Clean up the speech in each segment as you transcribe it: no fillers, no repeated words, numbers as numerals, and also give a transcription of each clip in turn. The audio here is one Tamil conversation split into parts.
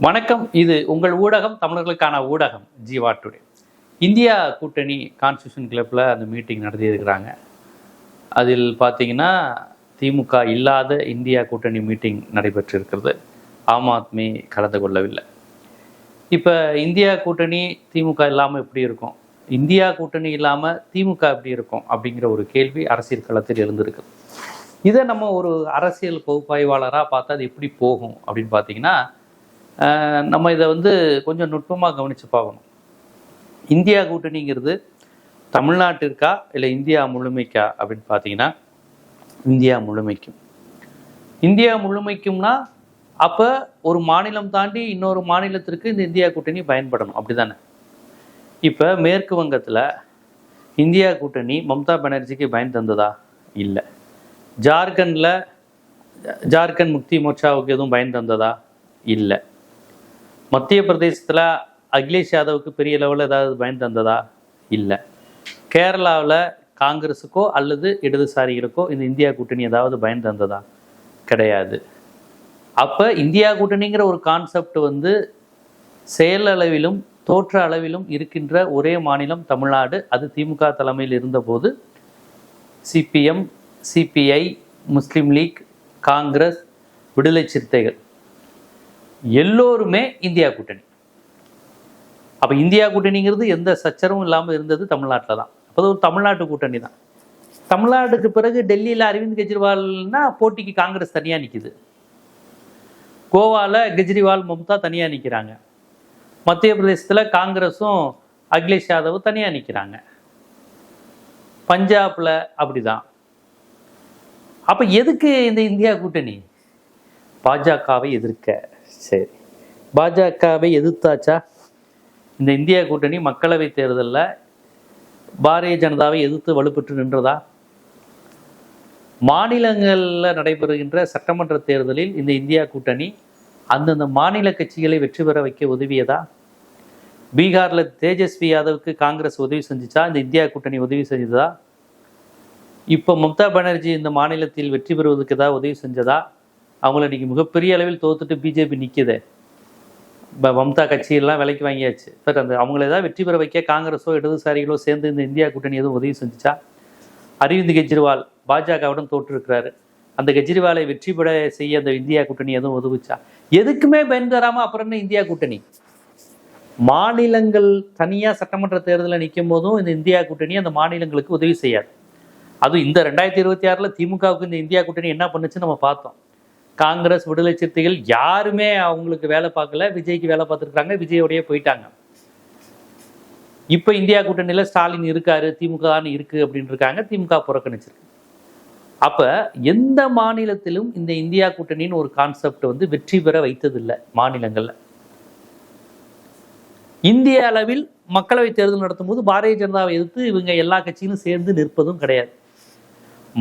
வணக்கம். இது உங்கள் ஊடகம், தமிழர்களுக்கான ஊடகம் ஜீவா டுடே. இந்தியா கூட்டணி கான்ஸ்டியூஷன் கிளப்பில் அந்த மீட்டிங் நடத்தியிருக்கிறாங்க. அதில் பார்த்தீங்கன்னா திமுக இல்லாத இந்தியா கூட்டணி மீட்டிங் நடைபெற்றிருக்கிறது. ஆம் ஆத்மி கலந்து கொள்ளவில்லை. இப்போ இந்தியா கூட்டணி திமுக இல்லாமல் எப்படி இருக்கும், இந்தியா கூட்டணி இல்லாமல் திமுக எப்படி இருக்கும் அப்படிங்கிற ஒரு கேள்வி அரசியல் களத்தில் எழுந்திருக்கு. இதை நம்ம ஒரு அரசியல் பகுப்பாய்வாளராக பார்த்தா அது எப்படி போகும் அப்படின்னு பார்த்தீங்கன்னா, நம்ம இதை கொஞ்சம் நுட்பமாக கவனித்து பார்க்கணும். இந்தியா கூட்டணிங்கிறது தமிழ்நாட்டிற்கா இல்லை இந்தியா முழுமைக்கா அப்படின்னு பார்த்தீங்கன்னா, இந்தியா முழுமைக்கும். இந்தியா முழுமைக்கும்னா அப்போ ஒரு மாநிலம் தாண்டி இன்னொரு மாநிலத்திற்கு இந்த இந்தியா கூட்டணி பயன்படணும், அப்படி தானே? இப்போ மேற்கு வங்கத்தில் இந்தியா கூட்டணி மம்தா பானர்ஜிக்கு பயன் தந்ததா? இல்லை. ஜார்க்கண்ட் முக்தி மோர்ச்சாவுக்கு எதுவும் பயன் தந்ததா? இல்லை. மத்திய பிரதேசத்தில் அகிலேஷ் யாதவுக்கு பெரிய லெவலில் ஏதாவது பயன் தந்ததா? இல்லை. கேரளாவில் காங்கிரஸுக்கோ அல்லது இடதுசாரிகளுக்கோ இந்த இந்தியா கூட்டணி ஏதாவது பயன் தந்ததா? கிடையாது. அப்போ இந்தியா கூட்டணிங்கிற ஒரு கான்செப்ட் செயல் அளவிலும் தோற்ற அளவிலும் இருக்கின்ற ஒரே மாநிலம் தமிழ்நாடு. அது திமுக தலைமையில் இருந்தபோது சிபிஎம், சிபிஐ, முஸ்லீம் லீக், காங்கிரஸ், விடுதலை சிறுத்தைகள் எல்லோருமே இந்தியா கூட்டணி. அப்போ இந்தியா கூட்டணிங்கிறது எந்த சச்சரவும் இல்லாமல் இருந்தது தமிழ்நாட்டில் தான். அப்போ ஒரு தமிழ்நாட்டு கூட்டணி தான். தமிழ்நாட்டுக்கு பிறகு டெல்லியில் அரவிந்த் கெஜ்ரிவால்னா போட்டிக்கு காங்கிரஸ் தனியாக நிற்கிது. கோவாவில் கெஜ்ரிவால், மம்தா தனியாக நிற்கிறாங்க. மத்திய பிரதேசத்தில் காங்கிரஸும் அகிலேஷ் யாதவ் தனியாக நிற்கிறாங்க. பஞ்சாபில் அப்படிதான். அப்போ எதுக்கு இந்த இந்தியா கூட்டணி? பாஜகவை எதிர்க்க. சரி, பாஜகவை எதிர்த்தாச்சா? இந்த இந்தியா கூட்டணி மக்களவை தேர்தலில் பாரதிய ஜனதாவை எதிர்த்து வலுப்பெற்று நின்றதா? மாநிலங்களில் நடைபெறுகின்ற சட்டமன்ற தேர்தலில் இந்த இந்தியா கூட்டணி அந்தந்த மாநில கட்சிகளை வெற்றி பெற வைக்க உதவியதா? பீகாரில் தேஜஸ்வி யாதவுக்கு காங்கிரஸ் உதவி செஞ்சுச்சா? இந்த இந்தியா கூட்டணி உதவி செஞ்சதா? இப்போ மம்தா பானர்ஜி இந்த மாநிலத்தில் வெற்றி பெறுவதற்கு ஏதாவது உதவி செஞ்சதா? அவங்கள இன்னைக்கு மிகப்பெரிய அளவில் தோத்துட்டு பிஜேபி நிற்குது. இப்போ மம்தா கட்சியெல்லாம் விலைக்கு வாங்கியாச்சு. பட் அவங்கள ஏதாவது வெற்றி பெற வைக்க காங்கிரஸோ இடதுசாரிகளோ சேர்ந்து இந்த இந்தியா கூட்டணி எதுவும் உதவி செஞ்சுச்சா? அரவிந்த் கெஜ்ரிவால் பாஜகவுடன் தோற்றுருக்கிறாரு. அந்த கெஜ்ரிவாலை வெற்றி பெற செய்ய அந்த இந்தியா கூட்டணி எதுவும் உதவுச்சா? எதுக்குமே பயன் தராமல் அப்புறம் என்ன இந்தியா கூட்டணி? மாநிலங்கள் தனியாக சட்டமன்ற தேர்தலில் நிற்கும் போதும் இந்த இந்தியா கூட்டணி அந்த மாநிலங்களுக்கு உதவி செய்யாது. அதுவும் இந்த 2026 திமுகவுக்கு இந்த இந்தியா கூட்டணி என்ன பண்ணுச்சுன்னு நம்ம பார்த்தோம். காங்கிரஸ், விடுதலை சிறுத்தைகள் யாருமே அவங்களுக்கு வேலை பார்க்கல. விஜய்க்கு வேலை பார்த்துருக்காங்க, விஜயோடையே போயிட்டாங்க. இப்போ இந்தியா கூட்டணியில் ஸ்டாலின் இருக்காரு, திமுக இருக்கு அப்படின்னு இருக்காங்க. திமுக புறக்கணிச்சிருக்கு. அப்போ எந்த மாநிலத்திலும் இந்த இந்தியா கூட்டணின்னு ஒரு கான்செப்ட் வெற்றி பெற வைத்ததில்லை. மாநிலங்களில் இந்திய அளவில் மக்களவை தேர்தல் நடத்தும் போது பாரதிய ஜனதாவை எதிர்த்து இவங்க எல்லா கட்சியிலும் சேர்ந்து நிற்பதும் கிடையாது.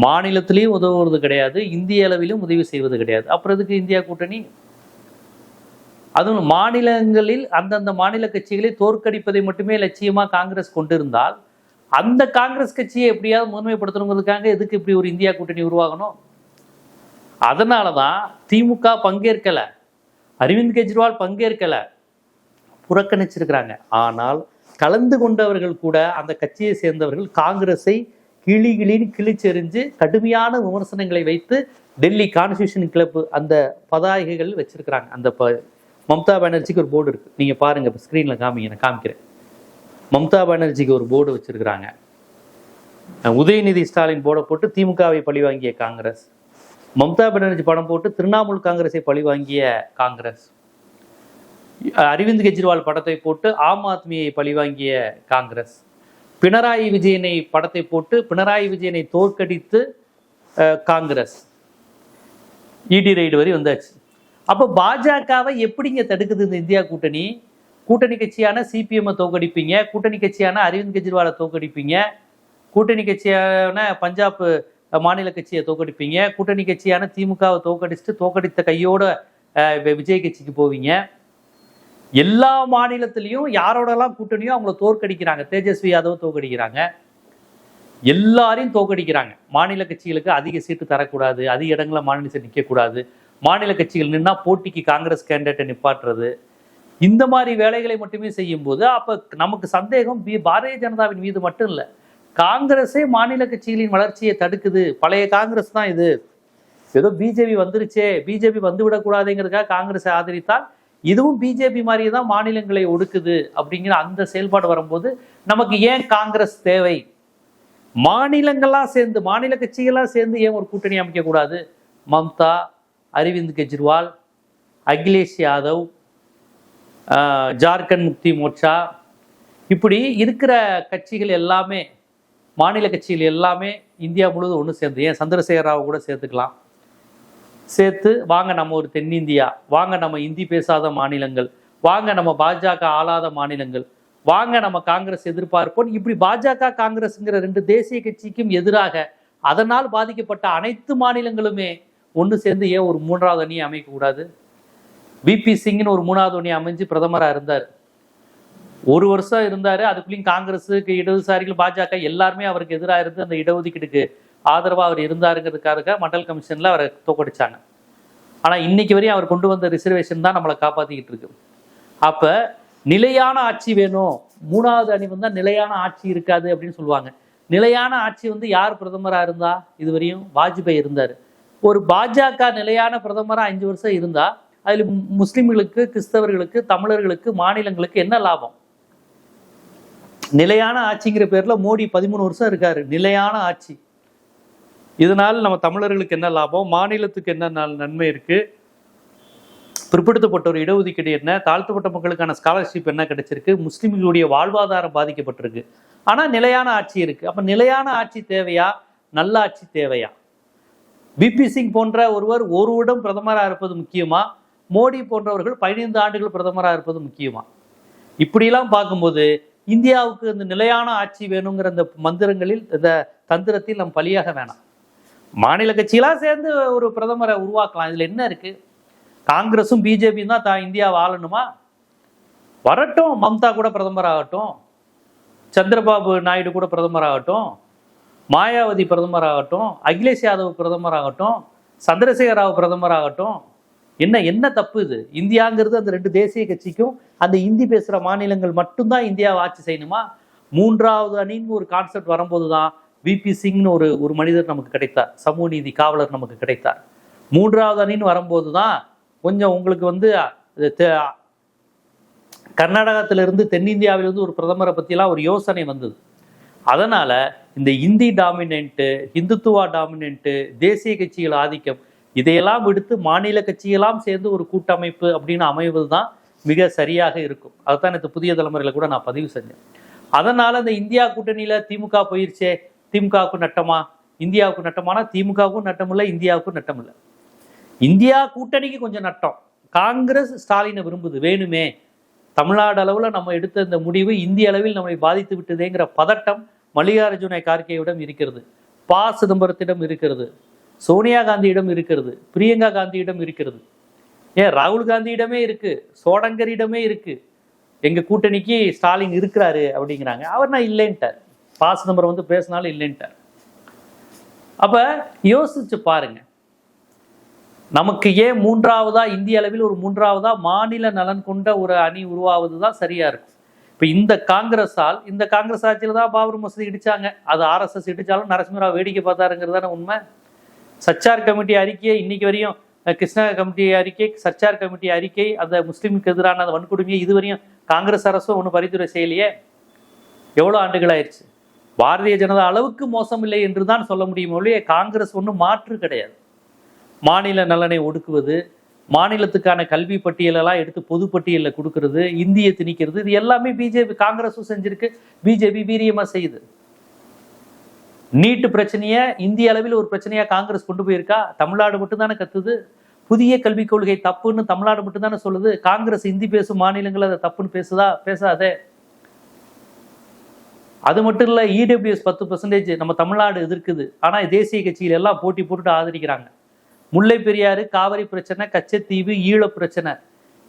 மாநிலத்திலையும் உதவுவது கிடையாது, இந்திய அளவிலும் உதவி செய்வது கிடையாது. அப்புறம் இதுக்கு இந்தியா கூட்டணி? அதுவும் மாநிலங்களில் அந்தந்த மாநில கட்சிகளை தோற்கடிப்பதை மட்டுமே லட்சியமாக காங்கிரஸ் கொண்டிருந்தால் அந்த காங்கிரஸ் கட்சியை எப்படியாவது முதன்மைப்படுத்தணுங்கிறதுக்காக எதுக்கு இப்படி ஒரு இந்தியா கூட்டணி உருவாகணும்? அதனால தான் திமுக பங்கேற்கல, அரவிந்த் கெஜ்ரிவால் பங்கேற்கல, புறக்கணிச்சிருக்கிறாங்க. ஆனால் கலந்து கொண்டவர்கள் கூட அந்த கட்சியை சேர்ந்தவர்கள் காங்கிரஸை கிளின்னு கிழிச்செறிஞ்சு கடுமையான விமர்சனங்களை வைத்து டெல்லி கான்ஸ்டியூஷன் கிளப் அந்த பதாகைகள் வச்சிருக்கிறாங்க. அந்த மம்தா பானர்ஜிக்கு ஒரு போர்டு இருக்கு, நீங்க பாருங்க, இப்போ ஸ்கிரீன்ல காமிங்க, நான் காமிக்கிறேன். மம்தா பானர்ஜிக்கு ஒரு போர்டு வச்சிருக்கிறாங்க. உதயநிதி ஸ்டாலின் போர்டை போட்டு திமுகவை பழிவாங்கிய காங்கிரஸ், மம்தா பானர்ஜி படம் போட்டு திரிணாமுல் காங்கிரஸை பழிவாங்கிய காங்கிரஸ், அரவிந்த் கெஜ்ரிவால் படத்தை போட்டு ஆம் ஆத்மியை பழிவாங்கிய காங்கிரஸ், பினராயி விஜயனை படத்தை போட்டு பினராயி விஜயனை தோற்கடித்து காங்கிரஸ், இடி ரைடு வரை வந்தாச்சு. அப்போ பாஜகவை எப்படிங்க தடுக்குது இந்த இந்தியா கூட்டணி? கூட்டணி கட்சியான சிபிஎம் தோற்கடிப்பீங்க, கூட்டணி கட்சியான அரவிந்த் கெஜ்ரிவாலை தோற்கடிப்பீங்க, கூட்டணி கட்சியான பஞ்சாப் மாநில கட்சியை தோற்கடிப்பீங்க, கூட்டணி கட்சியான திமுகவை தோற்கடித்த கையோட விஜய் கட்சிக்கு போவீங்க. எல்லா மாநிலத்திலையும் யாரோடலாம் கூட்டணியோ அவங்கள தோற்கடிக்கிறாங்க. தேஜஸ்வி யாதவ் தோற்கடிக்கிறாங்க, எல்லாரையும் தோற்கடிக்கிறாங்க. மாநில கட்சிகளுக்கு அதிக சீட்டு தரக்கூடாது, அதிக இடங்களில் மாநில சீட்டு நிற்கக்கூடாது, மாநில கட்சிகள் நின்னா போட்டிக்கு காங்கிரஸ் கேண்டிடேட்டை நிப்பாட்டுறது, இந்த மாதிரி வேலைகளை மட்டுமே செய்யும் போது அப்ப நமக்கு சந்தேகம் பாரதிய ஜனதாவின் மீது மட்டும் இல்லை, காங்கிரஸே மாநில கட்சிகளின் வளர்ச்சியை தடுக்குது. பழைய காங்கிரஸ் தான் இது. ஏதோ பிஜேபி வந்துருச்சே, பிஜேபி வந்து விடக்கூடாதுங்கிறதுக்காக காங்கிரஸை ஆதரித்தால் இதுவும் பிஜேபி மாதிரியே தான் மாநிலங்களை ஒடுக்குது அப்படிங்கிற அந்த செயல்பாடு வரும்போது நமக்கு ஏன் காங்கிரஸ் தேவை? மாநிலங்கள்லாம் சேர்ந்து, மாநில கட்சிகள்லாம் சேர்ந்து ஏன் ஒரு கூட்டணி அமைக்க கூடாது? மம்தா, அரவிந்த் கெஜ்ரிவால், அகிலேஷ் யாதவ், ஜார்க்கண்ட் முக்தி மோர்ச்சா, இப்படி இருக்கிற கட்சிகள் எல்லாமே, மாநில கட்சிகள் எல்லாமே இந்தியா முழுவதும் ஒன்று சேர்ந்து, ஏன் சந்திரசேகர ராவ் கூட சேர்த்துக்கலாம், சேர்த்து வாங்க நம்ம ஒரு தென்னிந்தியா, வாங்க நம்ம இந்தி பேசாத மாநிலங்கள், வாங்க நம்ம பாஜக ஆளாத மாநிலங்கள், வாங்க நம்ம காங்கிரஸ் எதிர்பார்ப்போம். இப்படி பாஜக காங்கிரஸ்ங்கிற ரெண்டு தேசிய கட்சிக்கும் எதிராக அதனால் பாதிக்கப்பட்ட அனைத்து மாநிலங்களுமே ஒன்று சேர்ந்து ஏன் ஒரு மூன்றாவது அணியை அமைக்கக்கூடாது? விபி சிங்னு ஒரு மூணாவது அணி அமைஞ்சு பிரதமராக இருந்தார். ஒரு வருஷம் இருந்தார். அதுக்குள்ளேயும் காங்கிரஸுக்கு, இடதுசாரிகள், பாஜக எல்லாருமே அவருக்கு எதிராக இருந்து அந்த இடஒதுக்கீடுக்கு ஆதரவாக அவர் இருந்தாருங்கிறதுக்காக மண்டல் கமிஷனில் அவரை தோக்கடிச்சாங்க. ஆனால் இன்னைக்கு வரையும் அவர் கொண்டு வந்த ரிசர்வேஷன் தான் நம்மளை காப்பாற்றிக்கிட்டு இருக்கு. அப்போ நிலையான ஆட்சி வேணும், மூணாவது அணி வந்தால் நிலையான ஆட்சி இருக்காது அப்படின்னு சொல்லுவாங்க. நிலையான ஆட்சி யார் பிரதமராக இருந்தா? இதுவரையும் வாஜ்பாய் இருந்தார். ஒரு பாஜக நிலையான பிரதமராக 5 வருஷம் இருந்தா அதில் முஸ்லிம்களுக்கு, கிறிஸ்தவர்களுக்கு, தமிழர்களுக்கு, மாநிலங்களுக்கு என்ன லாபம்? நிலையான ஆட்சிங்கிற பேர்ல மோடி 13 வருஷம் இருக்காரு. நிலையான ஆட்சி. இதனால் நம்ம தமிழர்களுக்கு என்ன லாபம்? மாநிலத்துக்கு என்ன நன்மை இருக்கு? பிற்படுத்தப்பட்ட ஒரு இடஒதுக்கீடு என்ன? தாழ்த்தப்பட்ட மக்களுக்கான ஸ்காலர்ஷிப் என்ன கிடைச்சிருக்கு? முஸ்லிம்களுடைய வாழ்வாதாரம் பாதிக்கப்பட்டிருக்கு. ஆனால் நிலையான ஆட்சி இருக்கு. அப்போ நிலையான ஆட்சி தேவையா, நல்ல ஆட்சி தேவையா? விபி சிங் போன்ற ஒருவர் ஒரு வருடம் பிரதமராக இருப்பது முக்கியமா, மோடி போன்றவர்கள் 15 ஆண்டுகள் பிரதமராக இருப்பது முக்கியமா? இப்படிலாம் பார்க்கும்போது இந்தியாவுக்கு இந்த நிலையான ஆட்சி வேணுங்கிற இந்த மந்திரங்களில், இந்த தந்திரத்தில் நம் பலியாக வேணாம். மாநில கட்சியெல்லாம் சேர்ந்து ஒரு பிரதமரை உருவாக்கலாம். இதுல என்ன இருக்கு? காங்கிரஸும் பிஜேபியும் தான் இந்தியாவை ஆளணுமா? வரட்டும், மம்தா கூட பிரதமர் ஆகட்டும், சந்திரபாபு நாயுடு கூட பிரதமர் ஆகட்டும், மாயாவதி பிரதமர் ஆகட்டும், அகிலேஷ் யாதவ் பிரதமர் ஆகட்டும், சந்திரசேகர ராவ் பிரதமர் ஆகட்டும். என்ன தப்பு இது? இந்தியாங்கிறது அந்த ரெண்டு தேசிய கட்சிக்கும் அந்த இந்தி பேசுற மாநிலங்கள் மட்டும்தான் இந்தியாவை ஆட்சி செய்யணுமா? மூன்றாவது அணின்னு ஒரு கான்செப்ட் வரும்போது தான் விபி சிங்னு ஒரு மனிதர் நமக்கு கிடைத்தார், சமூக நீதி காவலர் நமக்கு கிடைத்தார். மூன்றாவது அணின்னு வரும்போது தான் கொஞ்சம் உங்களுக்கு கர்நாடகத்திலிருந்து, தென்னிந்தியாவிலிருந்து ஒரு பிரதமரை பற்றிலாம் ஒரு யோசனை வந்தது. அதனால இந்த இந்தி டாமினன்ட்டு, இந்துத்துவா டாமினன்ட்டு, தேசிய கட்சிகள் ஆதிக்கம், இதையெல்லாம் விடுத்து மாநில கட்சியெல்லாம் சேர்ந்து ஒரு கூட்டமைப்பு அப்படின்னு அமைவது தான் மிக சரியாக இருக்கும். அதுதான் இந்த புதிய தலைமுறையில கூட நான் பதிவு செஞ்சேன். அதனால இந்த இந்தியா கூட்டணியில திமுக போயிருச்சே, திமுகவுக்கு நட்டமா, இந்தியாவுக்கு நட்டமானா திமுகவுக்கும் நட்டம் இல்லை, இந்தியாவுக்கும் நட்டம் இல்லை. இந்தியா கூட்டணிக்கு கொஞ்சம் நட்டம். காங்கிரஸ் ஸ்டாலினை விரும்புது, வேணுமே தமிழ்நாடு அளவில் நம்ம எடுத்த இந்த முடிவு இந்திய அளவில் நம்மை பாதித்து விட்டதேங்கிற பதட்டம் மல்லிகார்ஜுன கார்கேயிடம் இருக்கிறது, ப. சிதம்பரத்திடம் இருக்கிறது, சோனியா காந்தியிடம் இருக்கிறது, பிரியங்கா காந்தியிடம் இருக்கிறது, ஏன் ராகுல் காந்தியிடமே இருக்கு, சோடங்கரிடமே இருக்கு. எங்க கூட்டணிக்கு ஸ்டாலின் இருக்கிறாரு அப்படிங்கிறாங்க. அவர் நான் இல்லைன்ட்டார். ப. சிதம்பரம் பேசினாலும் இல்லைன்ட்டார். அப்ப யோசிச்சு பாருங்க, நமக்கு ஏன் மூன்றாவதா, இந்திய அளவில் ஒரு மூன்றாவதா மாநில நலன் கொண்ட ஒரு அணி உருவாவது தான் சரியா இருக்கும். இப்ப இந்த காங்கிரஸ் ஆட்சியில தான் பாபர் மசூதி இடிச்சாங்க. அது RSS இடிச்சாலும் நரசிம்மராவ் வேடிக்கை பார்த்தாருங்கிறது தானே உண்மை. சச்சார் கமிட்டி அறிக்கையை இன்னைக்கு வரையும், கிருஷ்ணா கமிட்டி அறிக்கை, சச்சார் கமிட்டி அறிக்கை, அந்த முஸ்லீமுக்கு எதிரான அந்த வன்கொடுமையை இதுவரையும் காங்கிரஸ் அரசும் ஒன்றும் பரிந்துரை செய்யலையே. எவ்வளோ ஆண்டுகள் ஆயிடுச்சு. பாரதிய ஜனதா அளவுக்கு மோசம் இல்லை என்று தான் சொல்ல முடியும் ஒழிய காங்கிரஸ் ஒன்றும் மாற்று கிடையாது. மாநில நலனை ஒடுக்குவது, மாநிலத்துக்கான கல்வி பட்டியலெல்லாம் எடுத்து பொது பட்டியலில் கொடுக்கறது, இந்தியை திணிக்கிறது, இது எல்லாமே பிஜேபி, காங்கிரஸும் செஞ்சிருக்கு, பிஜேபி வீரியமா செய்யுது. நீட்டு பிரச்சனையை இந்திய அளவில் ஒரு பிரச்சனையா காங்கிரஸ் கொண்டு போயிருக்கா? தமிழ்நாடு மட்டும்தானே கத்துது. புதிய கல்விக் கொள்கை தப்புன்னு தமிழ்நாடு மட்டும்தானே சொல்லுது. காங்கிரஸ் இந்தி பேசும் மாநிலங்கள் அதை தப்புன்னு பேசாதே. அது மட்டும் இல்லை, EWS 10% நம்ம தமிழ்நாடு எதிர்க்குது. ஆனால் தேசிய கட்சிகள் எல்லாம் போட்டி போட்டுட்டு ஆதரிக்கிறாங்க. முல்லை பெரியாறு, காவிரி பிரச்சனை, கச்சத்தீவு, ஈழ பிரச்சனை,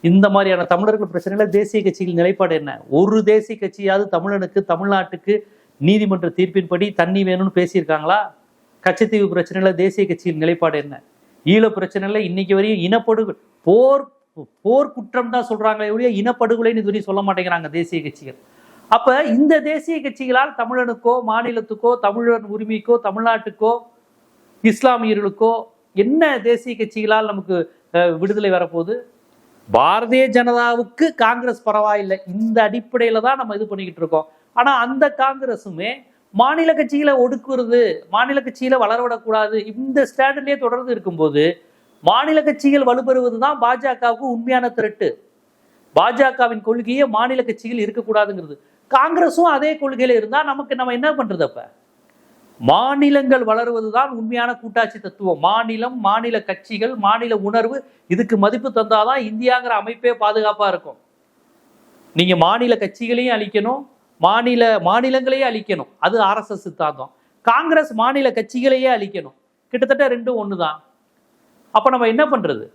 இந்த மாதிரியான தமிழர்கள் பிரச்சனைல தேசிய கட்சிகள் நிலைப்பாடு என்ன? ஒரு தேசிய கட்சியாவது தமிழனுக்கு, தமிழ்நாட்டுக்கு நீதிமன்ற தீர்ப்பின்படி தண்ணி வேணும்னு பேசியிருக்காங்களா? கச்சத்தீவு பிரச்சனையில தேசிய கட்சியின் நிலைப்பாடு என்ன? ஈழ பிரச்சனைல இன்னைக்கு வரையும் இனப்படுகொலை போர் குற்றம் தான் சொல்றாங்களே ஒழிய இனப்படுகொலைன்னு இதுவரை சொல்ல மாட்டேங்கிறாங்க தேசிய கட்சிகள். அப்ப இந்த தேசிய கட்சிகளால் தமிழனுக்கோ மாநிலத்துக்கோ தமிழன் உரிமைக்கோ தமிழ்நாட்டுக்கோ இஸ்லாமியர்களுக்கோ என்ன தேசிய கட்சிகளால் நமக்கு விடுதலை வரப்போகுது? பாரதிய ஜனதாவுக்கு காங்கிரஸ் பரவாயில்லை, இந்த அடிப்படையில தான் நம்ம இது பண்ணிக்கிட்டு இருக்கோம். ஆனா அந்த காங்கிரஸுமே மாநில கட்சிகளை ஒடுக்குறது, மாநில கட்சியில வளரவிடக்கூடாது, இந்த ஸ்டாண்ட்லயே தொடர்ந்து இருக்கும்போது மாநில கட்சிகள் வலுப்பெறுவது தான் பாஜகவுக்கு உண்மையான திரட்டு. பாஜகவின் கொள்கையே மாநில கட்சிகள் இருக்கக்கூடாதுங்கிறது. காங்கிரஸும் அதே கொள்கையில இருந்தா நம்ம என்ன பண்றது? அப்ப மாநிலங்கள் வளருவதுதான் உண்மையான கூட்டாட்சி தத்துவம். மாநிலம், மாநில கட்சிகள், மாநில உணர்வு, இதுக்கு மதிப்பு தந்தாதான் இந்தியாங்கிற அமைப்பே பாதுகாப்பா இருக்கும். நீங்க மாநில கட்சிகளையும் அழிக்கணும், மாநிலங்களையே அழிக்கணும், அது RSS சித்தாந்தம். காங்கிரஸ் மாநில கட்சிகளையே அழிக்கணும். கிட்டத்தட்ட ரெண்டும் ஒண்ணுதான். அப்ப நம்ம என்ன பண்றது?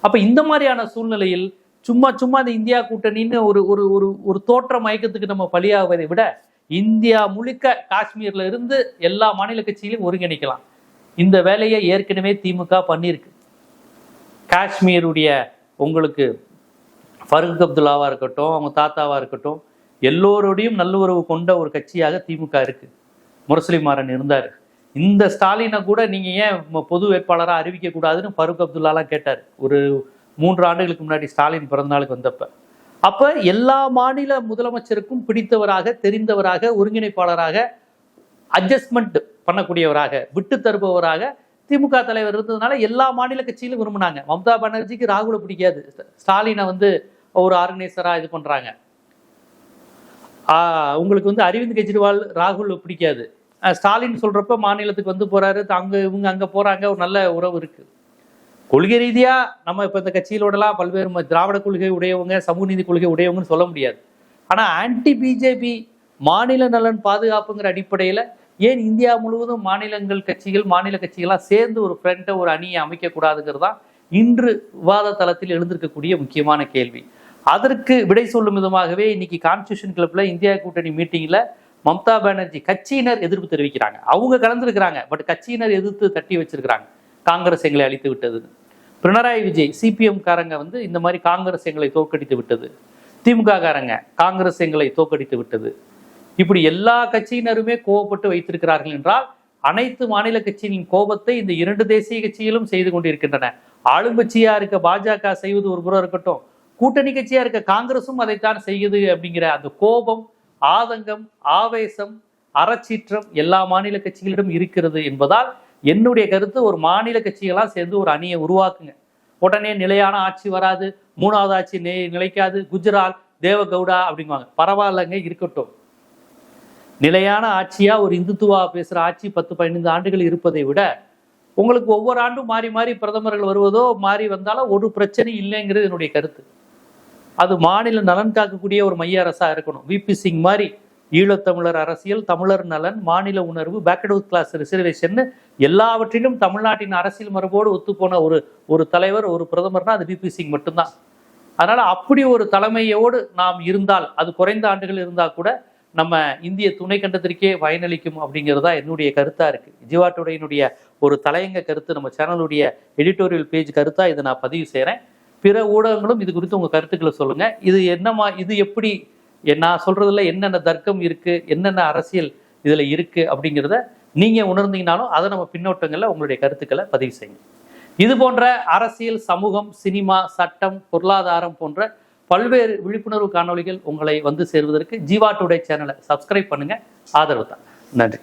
அப்ப இந்த மாதிரியான சூழ்நிலையில் சும்மா இந்த இந்தியா கூட்டணின்னு ஒரு தோற்ற மயக்கத்துக்கு நம்ம பலியாவதை விட இந்தியா முழுக்க காஷ்மீர்ல இருந்து எல்லா மாநில கட்சிகளையும் ஒருங்கிணைக்கலாம். இந்த வேலையை ஏற்கனவே திமுக பண்ணியிருக்கு. காஷ்மீருடைய உங்களுக்கு ஃபருக் அப்துல்லாவா இருக்கட்டும், அவங்க தாத்தாவா இருக்கட்டும், எல்லோருடையும் நல்லுறவு கொண்ட ஒரு கட்சியாக திமுக இருக்கு. முரசொலி மாறன் இருந்தார். இந்த ஸ்டாலினை கூட நீங்க ஏன் பொது வேட்பாளராக அறிவிக்க கூடாதுன்னு ஃபருக் அப்துல்லாலாம் கேட்டார் ஒரு 3 ஆண்டுகளுக்கு முன்னாடி ஸ்டாலின் பிறந்தநாளுக்கு வந்தப்ப. அப்ப எல்லா மாநில முதலமைச்சருக்கும் பிடித்தவராக, தெரிந்தவராக, ஒருங்கிணைப்பாளராக, அட்ஜஸ்ட்மெண்ட் பண்ணக்கூடியவராக, விட்டு தருபவராக திமுக தலைவர் இருந்ததுனால எல்லா மாநில கட்சியிலும் விரும்பினாங்க. மம்தா பானர்ஜிக்கு ராகுலை பிடிக்காது, ஸ்டாலினை ஒரு ஆர்கனைசரா இது பண்றாங்க. உங்களுக்கு அரவிந்த் கெஜ்ரிவால் ராகுல் பிடிக்காது. ஸ்டாலின் சொல்றப்ப மாநிலத்துக்கு போறாரு, இவங்க அங்க போறாங்க, ஒரு நல்ல உறவு இருக்கு. கொள்கை ரீதியா நம்ம இப்ப இந்த கட்சிகளோடலாம் பல்வேறு திராவிட கொள்கை உடையவங்க, சமூக நீதி கொள்கை உடையவங்கன்னு சொல்ல முடியாது. ஆனா ஆன்டி பிஜேபி மாநில நலன் பாதுகாப்புங்கிற அடிப்படையில ஏன் இந்தியா முழுவதும் மாநில கட்சிகளா சேர்ந்து ஒரு ஃப்ரண்ட்டை, ஒரு அணியை அமைக்க கூடாதுங்கிறது தான் இன்று விவாத தளத்தில் எழுந்திருக்கக்கூடிய முக்கியமான கேள்வி. அதற்கு விடை சொல்லும் விதமாகவே இன்னைக்கு கான்ஸ்டியூஷன் கிளப்ல இந்தியா கூட்டணி மீட்டிங்ல மம்தா பானர்ஜி கட்சியினர் எதிர்ப்பு தெரிவிக்கிறாங்க. அவங்க கலந்துருக்கிறாங்க, பட் கட்சியினர் எதிர்த்து தட்டி வச்சிருக்கிறாங்க, காங்கிரஸ் எங்களை அழித்து விட்டது. பினராயி விஜய் CPM காரங்க இந்த மாதிரி காங்கிரஸ் எங்களை தோற்கடித்து விட்டது, திமுக காரங்க காங்கிரஸ் எங்களை தோற்கடித்து விட்டது, இப்படி எல்லா கட்சியினருமே கோபப்பட்டு வைத்திருக்கிறார்கள் என்றால் அனைத்து மாநில கட்சியின் கோபத்தை இந்த 2 தேசிய கட்சிகளும் செய்து கொண்டிருக்கின்றன. ஆளுங்கட்சியா இருக்க பாஜக செய்வது ஒரு புறம் இருக்கட்டும், கூட்டணி கட்சியா இருக்க காங்கிரஸும் அதைத்தான் செய்யுது. அப்படிங்கிற அந்த கோபம், ஆதங்கம், ஆவேசம், அறச்சீற்றம் எல்லா மாநில கட்சிகளிடம் இருக்கிறது என்பதால் என்னுடைய கருத்து, ஒரு மாநில கட்சிகளா சேர்ந்து ஒரு அணியை உருவாக்குங்க. உடனே நிலையான ஆட்சி வராது, 3வது ஆட்சி நிலைக்காது, குஜராத் தேவகவுடா அப்படிங்குவாங்க. பரவாயில்லங்க, இருக்கட்டும். நிலையான ஆட்சியா ஒரு இந்துத்துவா பேசுற ஆட்சி 10-15 ஆண்டுகள் இருப்பதை விட உங்களுக்கு ஒவ்வொரு ஆண்டும் மாறி மாறி பிரதமர்கள் வருவதோ மாறி வந்தாலும் ஒரு பிரச்சனை இல்லைங்கிறது என்னுடைய கருத்து. அது மாநில நலன் காக்கக்கூடிய ஒரு மைய அரசா இருக்கணும். VP சிங் மாதிரி ஈழத்தமிழர் அரசியல், தமிழர் நலன், மாநில உணர்வு, பேக்வர்ட் கிளாஸ் ரிசர்வேஷன், எல்லாவற்றிலும் தமிழ்நாட்டின் அரசியல் மரபோடு ஒத்துப்போன ஒரு தலைவர், ஒரு பிரதமர்னா அது VP சிங் மட்டும்தான். அதனால அப்படி ஒரு தலைமையோடு நாம் இருந்தால், அது குறைந்த ஆண்டுகள் இருந்தா கூட நம்ம இந்திய துணை கண்டத்திற்கே பயனளிக்கும் அப்படிங்கிறதா என்னுடைய கருத்தா இருக்கு. ஜீவா டுடேயினுடைய ஒரு தலையங்க கருத்து, நம்ம சேனலுடைய எடிட்டோரியல் பேஜ் கருத்தா இதை நான் பதிவு செய்கிறேன். பிற ஊடகங்களும் இது குறித்து உங்க கருத்துக்களை சொல்லுங்க. இது எப்படி நான் சொல்றதுல என்னென்ன தர்க்கம் இருக்கு, என்னென்ன அரசியல் இதுல இருக்கு அப்படிங்கிறத நீங்க உணர்ந்தீங்கனாலும் அதை நம்ம பின்னோட்டங்கள்ல உங்களுடைய கருத்துக்களை பதிவு செய்யுங்க. இது போன்ற அரசியல், சமூகம், சினிமா, சட்டம், பொருளாதாரம் போன்ற பல்வேறு விழிப்புணர்வு காணொளிகள் உங்களை சேர்வதற்கு ஜீவா டுடே சேனலை சப்ஸ்கிரைப் பண்ணுங்க. ஆதரவு தான். நன்றி.